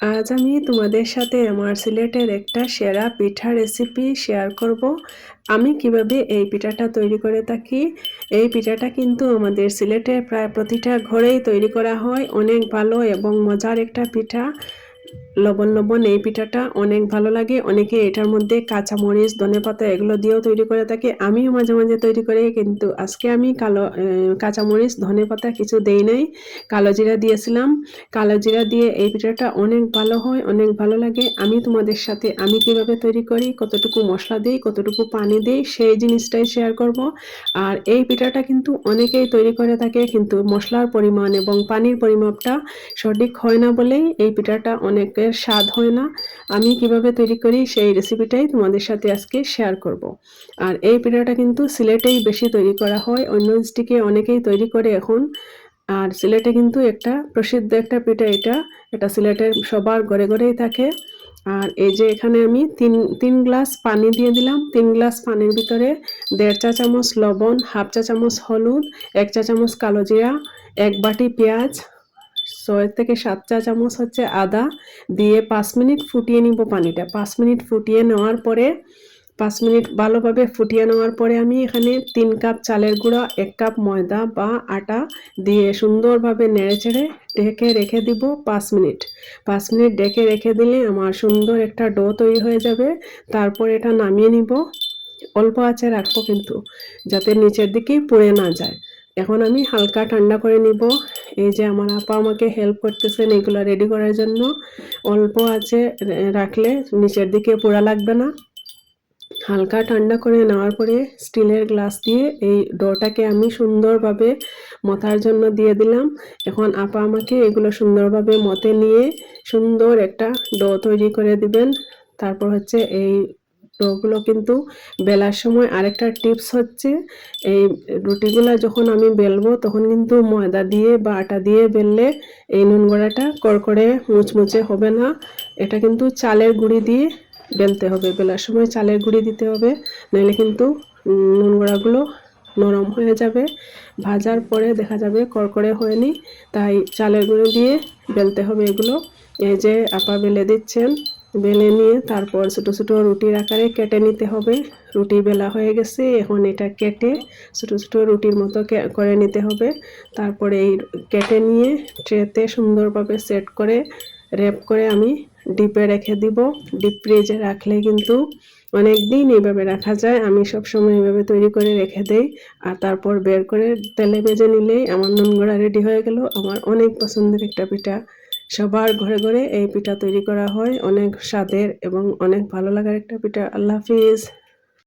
আজ আমি তোমাদের সাথে আমার সিলেটের একটা সেরা পিঠা রেসিপি শেয়ার করব। আমি কিভাবে এই পিঠাটা তৈরি করে থাকি। এই পিঠাটা কিন্তু আমাদের সিলেটের প্রায় প্রতিটা ঘরেই তৈরি করা হয়। অনেক ভালো এবং মজার একটা পিঠা। লবণ লবণ এই পিঠাটা অনেক ভালো লাগে। অনেকে এটার মধ্যে কাঁচামরিচ, ধনেপাতা এগুলো দিয়েও তৈরি করে থাকে। আমিও মাঝে মাঝে তৈরি করি, কিন্তু আজকে আমি কাঁচামরিচ, ধনেপাতা কিছু দেই নাই, কালো জিরা দিয়েছিলাম। কালো জিরা দিয়ে এই পিঠাটা অনেক ভালো হয়, অনেক ভালো লাগে। আমি তোমাদের সাথে আমি কিভাবে তৈরি করি, কতটুকু মশলা দিই, কতটুকু পানি দিই, সেই জিনিসটাই শেয়ার করব। আর এই পিঠাটা কিন্তু অনেকেই তৈরি করে থাকে, কিন্তু মশলার পরিমাণ এবং পানির পরিমাপটা সঠিক হয় না বলেই এই পিঠাটা অনেকের স্বাদ হয় না। আমি কিভাবে তৈরি করি সেই রেসিপিটাই তোমাদের সাথে আজকে শেয়ার করব। আর এই পিঠাটা কিন্তু সিলেটেই বেশি তৈরি করা হয়, অন্য ডিস্ট্রিক্টে অনেকেই তৈরি করে এখন। আর সিলেটে কিন্তু একটা প্রসিদ্ধ একটা পিঠা এটা। এটা সিলেটের সবার ঘরে ঘরেই থাকে। আর এই যে এখানে আমি তিন গ্লাস পানি দিয়ে দিলাম। 3 গ্লাস পানির ভিতরে 1.5 চা চামচ লবণ, 1/2 চা চামচ হলুদ, 1 চা চামচ কালো জিরা, 1 বাটি পেঁয়াজ, 6 থেকে 7 চা চামচ হচ্ছে আদা দিয়ে 5 মিনিট ফুটিয়ে নিব পানিটা। 5 মিনিট ফুটিয়ে নেওয়ার পরে 5 মিনিট ভালোভাবে ফুটিয়ে নেওয়ার পরে আমি এখানে 3 কাপ চালের গুঁড়া, 1 কাপ ময়দা বা আটা দিয়ে সুন্দরভাবে নেড়েচেড়ে ঢেকে রেখে দিব 5 মিনিট। 5 মিনিট ঢেকে রেখে দিলে আমার সুন্দর একটা ডো তৈরি হয়ে যাবে। তারপর এটা নামিয়ে নিব। অল্প আঁচে রাখবো কিন্তু, যাতে নিচের দিকে পুড়ে না যায়। এখন আমি হালকা ঠান্ডা করে নিব। এই যে আমার আপা আমাকে হেল্প করতেছেন এগুলো রেডি করার জন্য। অল্প আঁচে রাখলে নিচের দিকে পোড়া লাগবে না। হালকা ঠান্ডা করে নেওয়ার পরে স্টিলের গ্লাস দিয়ে এই ডোটাকে আমি সুন্দরভাবে মথার জন্য দিয়ে দিলাম। এখন আপা আমাকে এগুলো সুন্দরভাবে মথে নিয়ে সুন্দর একটা ডো তৈরি করে দিবেন। তারপর হচ্ছে এই ডোগুলো কিন্তু বেলার সময় আরেকটা টিপস হচ্ছে, এই রুটিগুলো যখন আমি বেলবো তখন কিন্তু ময়দা দিয়ে বা আটা দিয়ে বেললে এই নুন গড়াটা কড়কড়ে মুচমুচে হবে না। এটা কিন্তু চালের গুঁড়ি দিয়ে বেলতে হবে, বেলার সময় চালের গুঁড়ি দিতে হবে, নইলে কিন্তু নুন গুঁড়াগুলো নরম হয়ে যাবে। ভাজার পরে দেখা যাবে কড়কড়ে হয়নি, তাই চালের গুঁড়ো দিয়ে বেলতে হবে এগুলো। এই যে আপা বেলে দিচ্ছেন, বেলে নিয়ে তারপর ছোটো ছোটো রুটির আকারে কেটে নিতে হবে। রুটি বেলা হয়ে গেছে, এখন এটা কেটে ছোটো ছোটো রুটির মতো করে নিতে হবে। তারপরে এই কেটে নিয়ে ট্রেতে সুন্দরভাবে সেট করে র্যাপ করে আমি ডিপে রেখে দিব। ডিপ ফ্রিজে রাখলে কিন্তু অনেক দিন এইভাবে রাখা যায়। আমি সব সময় এইভাবে তৈরি করে রেখে দেই। আর তারপর বের করে তেলে ভেজে নিলেই আমার নুন গড়া রেডি হয়ে গেল। আমার অনেক পছন্দের একটা পিঠা। সবার ঘরে ঘরে এই পিঠা তৈরি করা হয়, অনেক স্বাদের এবং অনেক ভালো লাগার একটা পিঠা। আল্লাহ হাফিজ।